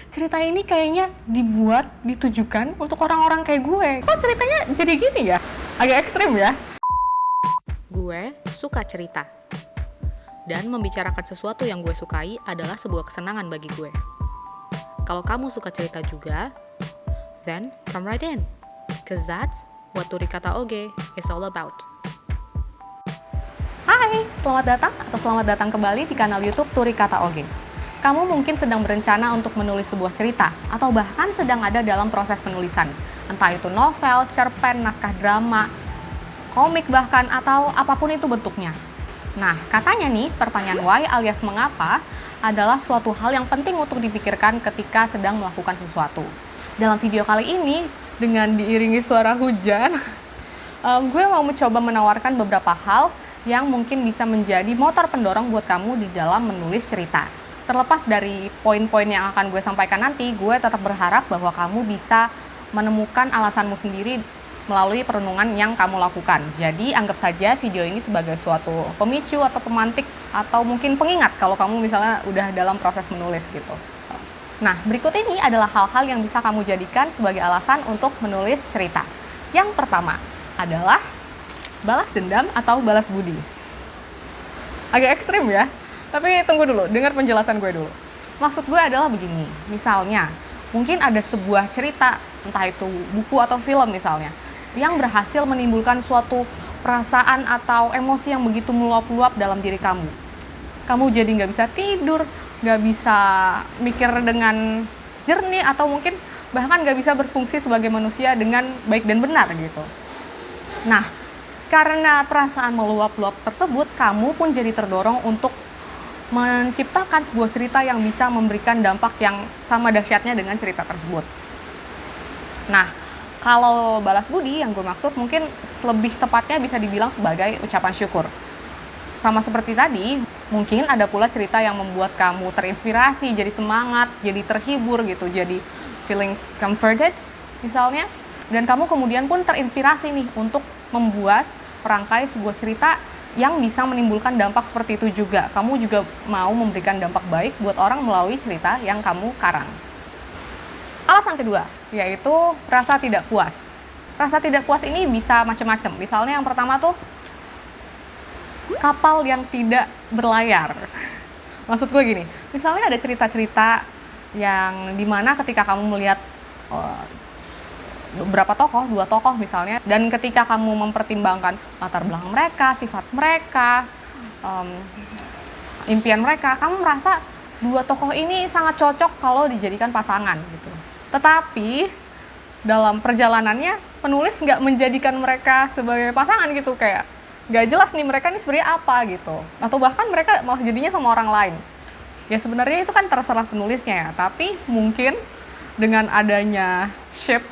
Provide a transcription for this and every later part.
cerita ini kayaknya ditujukan untuk orang-orang kayak gue. Kok ceritanya jadi gini ya? Agak ekstrim ya? Gue suka cerita. Dan membicarakan sesuatu yang gue sukai adalah sebuah kesenangan bagi gue. Kalau kamu suka cerita juga, then come right in. Cause that's what Turi Kata Oge is all about. Hai, selamat datang kembali di kanal YouTube Turi Kata Oge. Kamu mungkin sedang berencana untuk menulis sebuah cerita, atau bahkan sedang ada dalam proses penulisan. Entah itu novel, cerpen, naskah drama, komik bahkan, atau apapun itu bentuknya. Nah, katanya nih, pertanyaan why alias mengapa adalah suatu hal yang penting untuk dipikirkan ketika sedang melakukan sesuatu. Dalam video kali ini, dengan diiringi suara hujan, gue mau mencoba menawarkan beberapa hal yang mungkin bisa menjadi motor pendorong buat kamu di dalam menulis cerita. Terlepas dari poin-poin yang akan gue sampaikan nanti, gue tetap berharap bahwa kamu bisa menemukan alasanmu sendiri melalui perenungan yang kamu lakukan. Jadi anggap saja video ini sebagai suatu pemicu atau pemantik atau mungkin pengingat kalau kamu misalnya udah dalam proses menulis gitu. Nah, berikut ini adalah hal-hal yang bisa kamu jadikan sebagai alasan untuk menulis cerita. Yang pertama adalah balas dendam atau balas budi. Agak ekstrim ya? Tapi tunggu dulu, dengar penjelasan gue dulu. Maksud gue adalah begini, misalnya, mungkin ada sebuah cerita, entah itu buku atau film misalnya, yang berhasil menimbulkan suatu perasaan atau emosi yang begitu meluap-luap dalam diri kamu. Kamu jadi nggak bisa tidur, nggak bisa mikir dengan jernih, atau mungkin bahkan nggak bisa berfungsi sebagai manusia dengan baik dan benar gitu. Nah, karena perasaan meluap-luap tersebut, kamu pun jadi terdorong untuk menciptakan sebuah cerita yang bisa memberikan dampak yang sama dahsyatnya dengan cerita tersebut. Nah, kalau balas budi yang gue maksud mungkin lebih tepatnya bisa dibilang sebagai ucapan syukur. Sama seperti tadi, mungkin ada pula cerita yang membuat kamu terinspirasi, jadi semangat, jadi terhibur gitu, jadi feeling comforted misalnya. Dan kamu kemudian pun terinspirasi nih untuk membuat perangkai sebuah cerita yang bisa menimbulkan dampak seperti itu juga. Kamu juga mau memberikan dampak baik buat orang melalui cerita yang kamu karang. Alasan kedua, yaitu rasa tidak puas. Rasa tidak puas ini bisa macam-macam. Misalnya yang pertama tuh, kapal yang tidak berlayar. Maksud gue gini, misalnya ada cerita-cerita yang dimana ketika kamu melihat beberapa tokoh, 2 tokoh misalnya, dan ketika kamu mempertimbangkan latar belakang mereka, sifat mereka, impian mereka, kamu merasa 2 tokoh ini sangat cocok kalau dijadikan pasangan gitu. Tetapi dalam perjalanannya penulis nggak menjadikan mereka sebagai pasangan gitu, kayak nggak jelas nih mereka nih sebenarnya apa gitu, atau bahkan mereka malah jadinya sama orang lain. Ya sebenarnya itu kan terserah penulisnya ya, tapi mungkin dengan adanya ship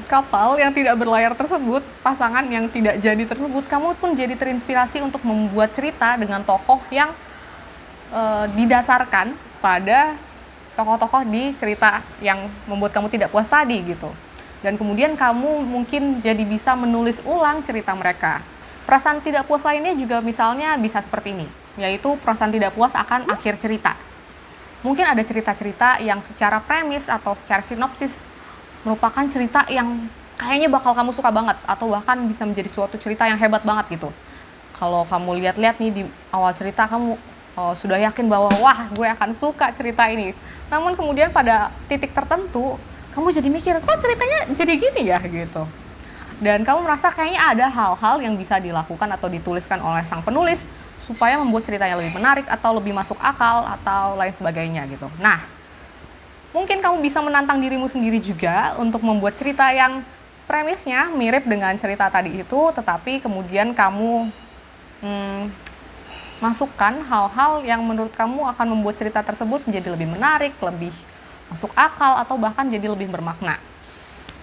kapal yang tidak berlayar tersebut, pasangan yang tidak jadi tersebut, kamu pun jadi terinspirasi untuk membuat cerita dengan tokoh yang didasarkan pada tokoh-tokoh di cerita yang membuat kamu tidak puas tadi gitu. Dan kemudian kamu mungkin jadi bisa menulis ulang cerita mereka. Perasaan tidak puas lainnya juga misalnya bisa seperti ini, yaitu perasaan tidak puas akan akhir cerita. Mungkin ada cerita-cerita yang secara premis atau secara sinopsis merupakan cerita yang kayaknya bakal kamu suka banget, atau bahkan bisa menjadi suatu cerita yang hebat banget gitu. Kalau kamu lihat-lihat nih di awal cerita, kamu sudah yakin bahwa wah, gue akan suka cerita ini. Namun kemudian pada titik tertentu, kamu jadi mikir, kok ceritanya jadi gini ya gitu. Dan kamu merasa kayaknya ada hal-hal yang bisa dilakukan atau dituliskan oleh sang penulis supaya membuat ceritanya lebih menarik atau lebih masuk akal atau lain sebagainya gitu. Nah, mungkin kamu bisa menantang dirimu sendiri juga untuk membuat cerita yang premisnya mirip dengan cerita tadi itu, tetapi kemudian kamu masukkan hal-hal yang menurut kamu akan membuat cerita tersebut menjadi lebih menarik, lebih masuk akal, atau bahkan jadi lebih bermakna.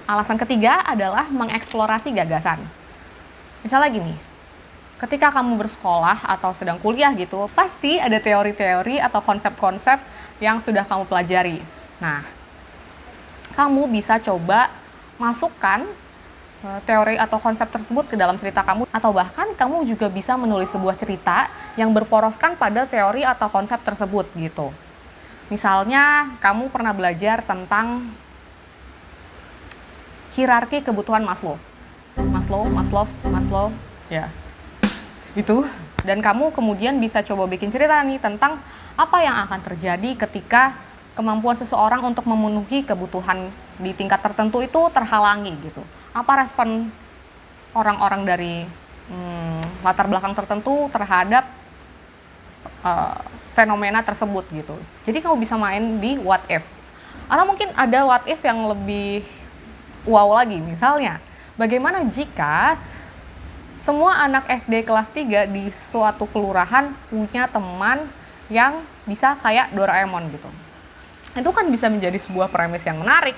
Alasan ketiga adalah mengeksplorasi gagasan. Misalnya gini, ketika kamu bersekolah atau sedang kuliah gitu, pasti ada teori-teori atau konsep-konsep yang sudah kamu pelajari. Nah, kamu bisa coba masukkan teori atau konsep tersebut ke dalam cerita kamu, atau bahkan kamu juga bisa menulis sebuah cerita yang berporoskan pada teori atau konsep tersebut gitu. Misalnya, kamu pernah belajar tentang hierarki kebutuhan Maslow. Maslow, ya. Itu. Dan kamu kemudian bisa coba bikin cerita nih tentang apa yang akan terjadi ketika kemampuan seseorang untuk memenuhi kebutuhan di tingkat tertentu itu terhalangi gitu. Apa respon orang-orang dari latar belakang tertentu terhadap fenomena tersebut gitu. Jadi kamu bisa main di what if. Atau mungkin ada what if yang lebih wow lagi. Misalnya, bagaimana jika semua anak SD kelas 3 di suatu kelurahan punya teman yang bisa kayak Doraemon gitu. Itu kan bisa menjadi sebuah premis yang menarik.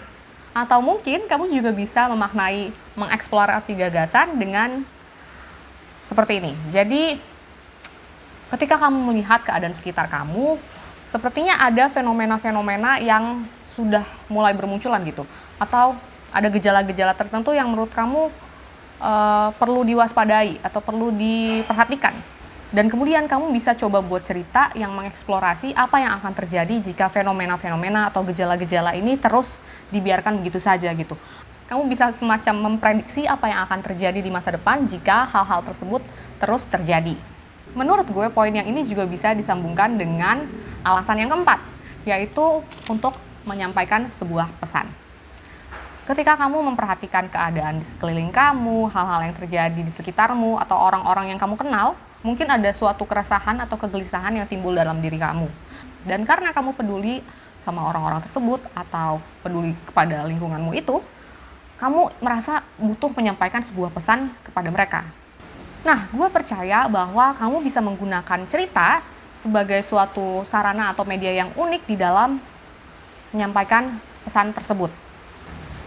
Atau mungkin kamu juga bisa memaknai, mengeksplorasi gagasan dengan seperti ini. Jadi, ketika kamu melihat keadaan sekitar kamu, sepertinya ada fenomena-fenomena yang sudah mulai bermunculan gitu. Atau ada gejala-gejala tertentu yang menurut kamu perlu diwaspadai atau perlu diperhatikan. Dan kemudian kamu bisa coba buat cerita yang mengeksplorasi apa yang akan terjadi jika fenomena-fenomena atau gejala-gejala ini terus dibiarkan begitu saja gitu. Kamu bisa semacam memprediksi apa yang akan terjadi di masa depan jika hal-hal tersebut terus terjadi. Menurut gue, poin yang ini juga bisa disambungkan dengan alasan yang keempat, yaitu untuk menyampaikan sebuah pesan. Ketika kamu memperhatikan keadaan di sekeliling kamu, hal-hal yang terjadi di sekitarmu, atau orang-orang yang kamu kenal, mungkin ada suatu keresahan atau kegelisahan yang timbul dalam diri kamu. Dan karena kamu peduli sama orang-orang tersebut, atau peduli kepada lingkunganmu itu, kamu merasa butuh menyampaikan sebuah pesan kepada mereka. Nah, gue percaya bahwa kamu bisa menggunakan cerita sebagai suatu sarana atau media yang unik di dalam menyampaikan pesan tersebut.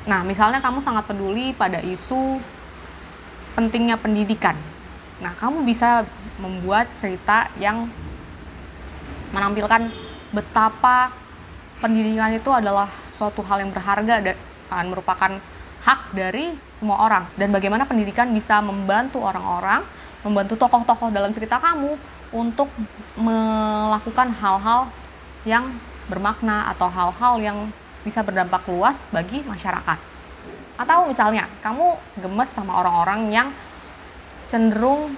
Nah, misalnya kamu sangat peduli pada isu pentingnya pendidikan. Nah, kamu bisa membuat cerita yang menampilkan betapa pendidikan itu adalah suatu hal yang berharga dan merupakan hak dari semua orang. Dan bagaimana pendidikan bisa membantu orang-orang, membantu tokoh-tokoh dalam cerita kamu untuk melakukan hal-hal yang bermakna atau hal-hal yang bisa berdampak luas bagi masyarakat. Atau misalnya, kamu gemes sama orang-orang yang cenderung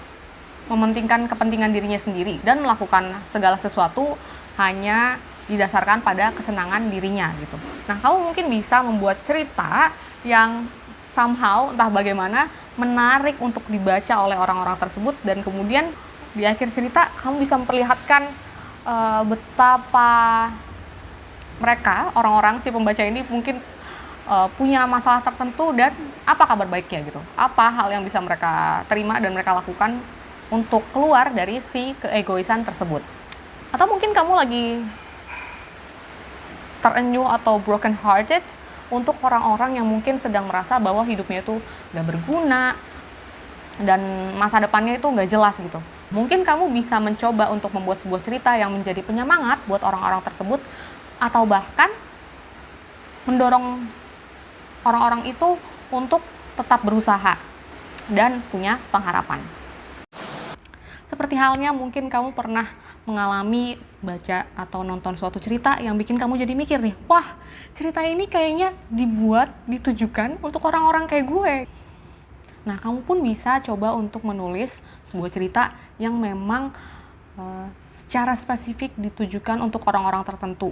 mementingkan kepentingan dirinya sendiri dan melakukan segala sesuatu hanya didasarkan pada kesenangan dirinya gitu. Nah, kamu mungkin bisa membuat cerita yang somehow, entah bagaimana, menarik untuk dibaca oleh orang-orang tersebut, dan kemudian di akhir cerita kamu bisa memperlihatkan betapa mereka, orang-orang si pembaca ini mungkin punya masalah tertentu dan apa kabar baiknya gitu. Apa hal yang bisa mereka terima dan mereka lakukan untuk keluar dari si keegoisan tersebut. Atau mungkin kamu lagi terenyuh atau broken hearted untuk orang-orang yang mungkin sedang merasa bahwa hidupnya itu gak berguna dan masa depannya itu gak jelas gitu. Mungkin kamu bisa mencoba untuk membuat sebuah cerita yang menjadi penyemangat buat orang-orang tersebut, atau bahkan mendorong orang-orang itu untuk tetap berusaha dan punya pengharapan. Seperti halnya mungkin kamu pernah mengalami baca atau nonton suatu cerita yang bikin kamu jadi mikir nih, wah, cerita ini kayaknya ditujukan untuk orang-orang kayak gue. Nah, kamu pun bisa coba untuk menulis sebuah cerita yang memang secara spesifik ditujukan untuk orang-orang tertentu.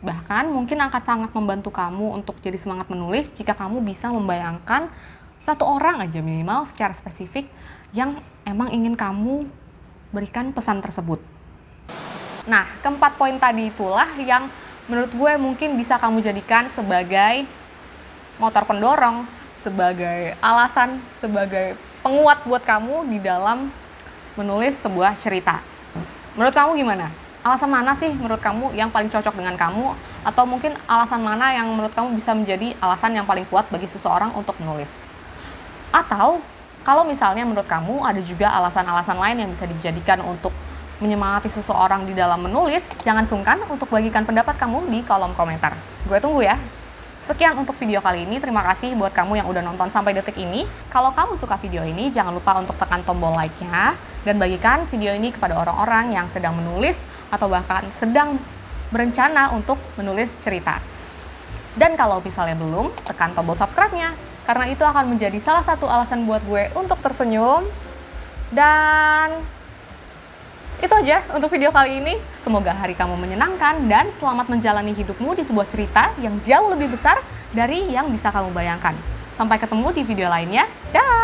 Bahkan mungkin akan sangat membantu kamu untuk jadi semangat menulis jika kamu bisa membayangkan satu orang aja minimal secara spesifik yang emang ingin kamu berikan pesan tersebut. Nah, keempat poin tadi itulah yang menurut gue mungkin bisa kamu jadikan sebagai motor pendorong, sebagai alasan, sebagai penguat buat kamu di dalam menulis sebuah cerita. Menurut kamu gimana? Alasan mana sih menurut kamu yang paling cocok dengan kamu? Atau mungkin alasan mana yang menurut kamu bisa menjadi alasan yang paling kuat bagi seseorang untuk menulis? Atau kalau misalnya menurut kamu ada juga alasan-alasan lain yang bisa dijadikan untuk menyemangati seseorang di dalam menulis, jangan sungkan untuk bagikan pendapat kamu di kolom komentar. Gue tunggu ya. Sekian untuk video kali ini, terima kasih buat kamu yang udah nonton sampai detik ini. Kalau kamu suka video ini, jangan lupa untuk tekan tombol like-nya dan bagikan video ini kepada orang-orang yang sedang menulis atau bahkan sedang berencana untuk menulis cerita. Dan kalau misalnya belum, tekan tombol subscribe-nya, karena itu akan menjadi salah satu alasan buat gue untuk tersenyum. Dan itu aja untuk video kali ini. Semoga hari kamu menyenangkan dan selamat menjalani hidupmu di sebuah cerita yang jauh lebih besar dari yang bisa kamu bayangkan. Sampai ketemu di video lainnya. Dah!